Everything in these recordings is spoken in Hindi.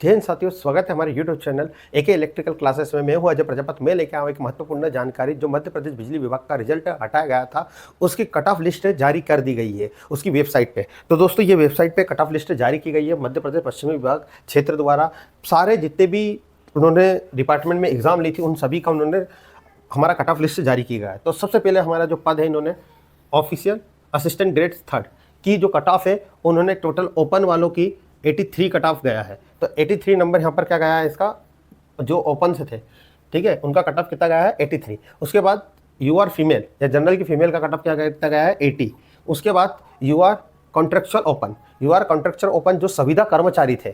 जय हिंद साथियों, स्वागत है हमारे YouTube चैनल एके इलेक्ट्रिकल क्लासेस में। मैं हूं अजय प्रजापति। मैं लेके आया हूं एक महत्वपूर्ण जानकारी। जो मध्य प्रदेश बिजली विभाग का रिजल्ट हटाया गया था, उसकी कट ऑफ लिस्ट जारी कर दी गई है उसकी वेबसाइट पे। तो दोस्तों, ये वेबसाइट पे कट ऑफ लिस्ट जारी की गई है मध्य प्रदेश पश्चिमी विभाग क्षेत्र द्वारा। सारे जितने भी उन्होंने डिपार्टमेंट में एग्जाम ली थी, उन सभी का उन्होंने हमारा कट ऑफ लिस्ट जारी की गया है। तो सबसे पहले हमारा जो पद है, इन्होंने ऑफिशियल असिस्टेंट ग्रेड 3 की जो कट ऑफ है, उन्होंने टोटल ओपन वालों की 83 कट ऑफ गया है। तो 83 नंबर यहाँ पर क्या गया है, इसका जो ओपन से थे, ठीक है, उनका कट ऑफ कितना गया है 83। उसके बाद यू आर फीमेल या जनरल की फीमेल का कट ऑफ क्या कितना गया है 80। उसके बाद U R contractual open, U R contractual open जो संविदा कर्मचारी थे,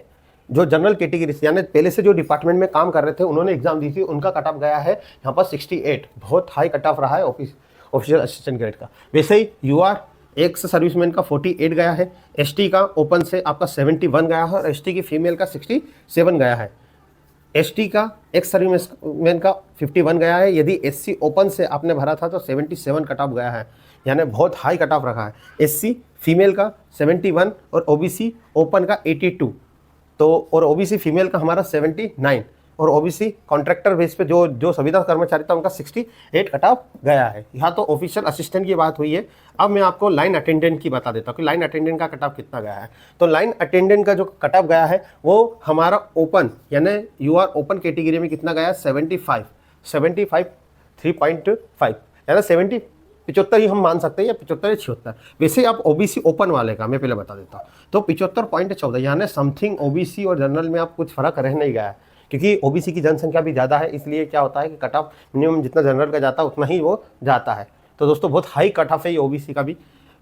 जो जनरल कैटेगरी से यानी पहले से जो डिपार्टमेंट में काम कर रहे थे, उन्होंने एग्जाम दी थी, उनका कट ऑफ गया है यहाँ पर 68। बहुत हाई कट ऑफ रहा है ऑफिशियल असिस्टेंट ग्रेड का। वैसे ही यू आर एक्स सर्विसमैन का 48 गया है, एसटी का ओपन से आपका 71 गया है और एसटी की फीमेल का 67 गया है। एसटी का एक्स सर्विसमैन का 51 गया है। यदि एससी ओपन से आपने भरा था तो 77 कट ऑफ गया है, यानी बहुत हाई कट ऑफ रखा है। एससी फीमेल का 71 और ओबीसी ओपन का 82, तो और ओबीसी फीमेल का हमारा 79 और ओबीसी कॉन्ट्रैक्टर बेस पे जो संविदा कर्मचारी था, उनका 68 कट ऑफ गया है। यहाँ तो ऑफिशियल असिस्टेंट की बात हुई है। अब मैं आपको लाइन अटेंडेंट की बता देता हूँ कि लाइन अटेंडेंट का कट ऑफ कितना गया है। तो लाइन अटेंडेंट का जो कट ऑफ गया है वो हमारा ओपन यानी यू आर ओपन कैटेगरी में कितना गया है 75 3.5 यानी 75 ही हम मान सकते हैं, या 75 या 76। वैसे ही आप ओबीसी ओपन वाले का मैं पहले बता देता हूँ, तो 75.14 यानी समथिंग ओबीसी और जनरल में आप कुछ फर्क रह नहीं गया है, क्योंकि ओबीसी की जनसंख्या भी ज़्यादा है। इसलिए क्या होता है कि कट ऑफ मिनिमम जितना जनरल का जाता है उतना ही वो जाता है। तो दोस्तों, बहुत हाई कट ऑफ है ये ओबीसी का भी।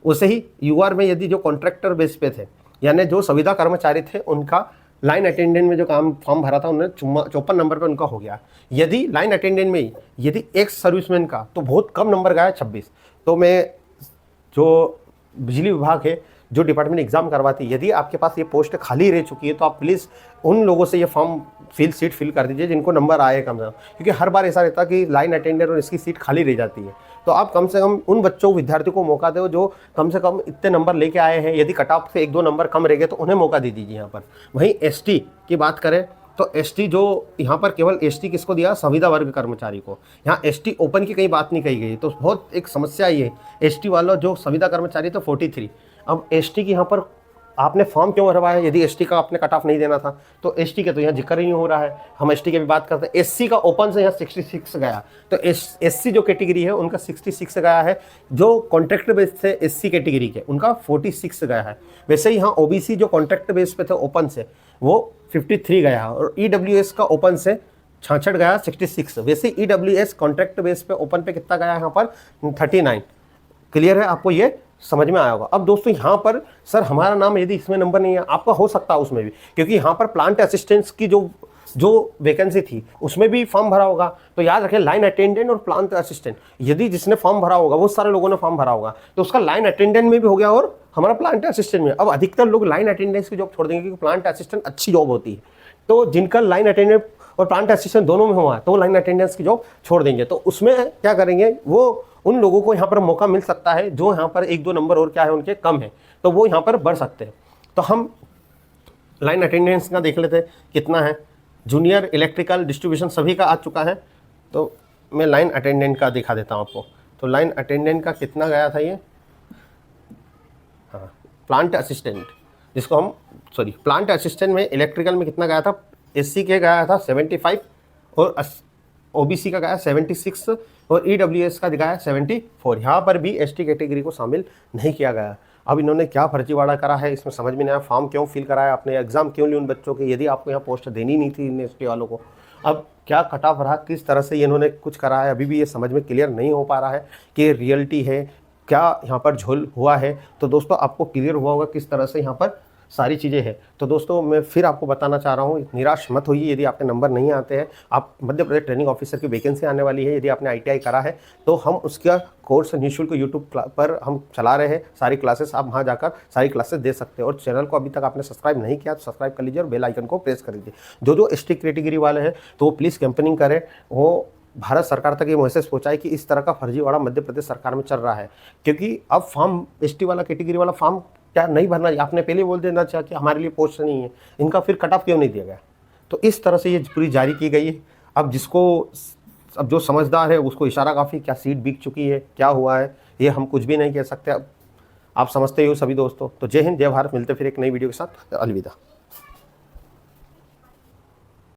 वैसे ही यूआर में यदि जो कॉन्ट्रैक्टर बेस पे थे, यानी जो संविदा कर्मचारी थे, उनका लाइन अटेंडेंट में जो काम फॉर्म भरा था, उन्होंने 54 नंबर पे उनका हो गया। यदि लाइन अटेंडेंट में ही यदि एक्स सर्विसमैन का, तो बहुत कम नंबर गया है 26। तो मैं जो बिजली विभाग है, जो डिपार्टमेंट एग्जाम करवाती है, यदि आपके पास ये पोस्ट खाली रह चुकी है, तो आप प्लीज़ उन लोगों से ये फॉर्म सीट फिल कर दीजिए जिनको नंबर आए कम से कम, क्योंकि हर बार ऐसा रहता है कि लाइन अटेंडेंट और इसकी सीट खाली रह जाती है। तो आप कम से कम उन बच्चों विद्यार्थियों को मौका दो जो कम से कम इतने नंबर लेके आए हैं। यदि कट ऑफ से 1-2 नंबर कम रह गए तो उन्हें मौका दे दीजिए यहाँ पर। वहीं एसटी की बात करें तो एसटी जो यहाँ पर केवल एसटी किसको दिया, संविदा वर्ग कर्मचारी को। यहाँ एसटी ओपन की कहीं बात नहीं कही गई, तो बहुत एक समस्या ये है। एसटी वालों जो संविदा कर्मचारी तो 43। अब एसटी की यहाँ पर आपने फॉर्म क्यों भरवाया? यदि एसटी का आपने कट ऑफ नहीं देना था तो एसटी के तो यहाँ जिक्र ही नहीं हो रहा है। हम एसटी की भी बात करते हैं। एससी का ओपन से यहाँ 66 गया, तो एससी जो कैटेगरी है उनका 66 गया है। जो कॉन्ट्रैक्ट बेस थे एससी कैटेगरी के, उनका 46 गया है। वैसे ही यहाँ ओबीसी जो कॉन्ट्रैक्ट बेस पे थे ओपन से, वो 53 गया है। और ईडब्ल्यूएस का ओपन से 66 गया 66। वैसे ईडब्ल्यूएस कॉन्ट्रैक्ट बेस पे ओपन पे कितना गया यहाँ पर 39। क्लियर है? आपको ये समझ में आया होगा। अब दोस्तों, यहाँ पर सर हमारा नाम यदि इसमें नंबर नहीं है, आपका हो सकता है उसमें भी, क्योंकि यहाँ पर प्लांट असिस्टेंट्स की जो वैकेंसी थी उसमें भी फॉर्म भरा होगा। तो याद रखें, लाइन अटेंडेंट और प्लांट असिस्टेंट, यदि जिसने फॉर्म भरा होगा, वो सारे लोगों ने फॉर्म भरा होगा, तो उसका लाइन अटेंडेंट में भी हो गया और हमारा प्लांट असिस्टेंट में। अब अधिकतर लोग लाइन अटेंडेंस की जॉब छोड़ देंगे, क्योंकि प्लांट असिस्टेंट अच्छी जॉब होती है। तो जिनका लाइन अटेंडेंट और प्लांट असिस्टेंट दोनों में हुआ है, तो वो लाइन अटेंडेंस की जॉब छोड़ देंगे। तो उसमें क्या करेंगे, वो उन लोगों को यहाँ पर मौका मिल सकता है जो यहाँ पर 1-2 नंबर और क्या है उनके कम है, तो वो यहाँ पर बढ़ सकते हैं। तो हम लाइन अटेंडेंस का देख लेते हैं कितना है। जूनियर इलेक्ट्रिकल डिस्ट्रीब्यूशन सभी का आ चुका है, तो मैं लाइन अटेंडेंट का दिखा देता हूँ आपको। तो लाइन अटेंडेंट का कितना गया था ये, हाँ, प्लांट असिस्टेंट जिसको हम प्लांट असिस्टेंट में इलेक्ट्रिकल में कितना गया था, एससी के गया था 75 और ओबीसी का गया 76 और ईडब्ल्यूएस का दिखाया 74। यहाँ पर भी एसटी कैटेगरी को शामिल नहीं किया गया। अब इन्होंने क्या फर्जीवाड़ा करा है, इसमें समझ में नहीं आया। फॉर्म क्यों फिल कराया आपने, एग्जाम क्यों ली उन बच्चों के, यदि आपको यहाँ पोस्ट देनी नहीं थी इन एसटी वालों को। अब क्या कट ऑफ रहा, किस तरह से इन्होंने कुछ करा है, अभी भी ये समझ में क्लियर नहीं हो पा रहा है कि रियलिटी है क्या यहाँ पर झोल हुआ है। तो दोस्तों, आपको क्लियर हुआ होगा किस तरह से यहाँ पर सारी चीज़ें हैं। तो दोस्तों, मैं फिर आपको बताना चाह रहा हूँ, निराश मत होइए यदि आपके नंबर नहीं आते हैं। आप मध्य प्रदेश ट्रेनिंग ऑफिसर की वैकेंसी आने वाली है। यदि आपने आईटीआई करा है तो हम उसका कोर्स निःशुल्क यूट्यूब पर हम चला रहे हैं सारी क्लासेस। आप वहाँ जाकर सारी क्लासेस दे सकते हैं। और चैनल को अभी तक आपने सब्सक्राइब नहीं किया तो सब्सक्राइब कर लीजिए और बेल आइकन को प्रेस कर दीजिए। जो एसटी कैटेगरी वाले हैं तो वो प्लीज़ कैंपेनिंग करें, वो भारत सरकार तक ये मैसेज पहुंचाए कि इस तरह का फर्जीवाड़ा मध्य प्रदेश सरकार में चल रहा है। क्योंकि अब फॉर्म एसटी वाला कैटेगरी वाला फॉर्म क्या नहीं भरना, आपने पहले बोल देना चाहिए कि हमारे लिए पोस्ट नहीं है। इनका फिर कट ऑफ क्यों नहीं दिया गया? तो इस तरह से ये पूरी जारी की गई है। अब जो समझदार है उसको इशारा काफ़ी, क्या सीट बिक चुकी है, क्या हुआ है, ये हम कुछ भी नहीं कह सकते। अब आप समझते ही हो सभी दोस्तों। तो जय हिंद, जय भारत, मिलते फिर एक नई वीडियो के साथ। अलविदा।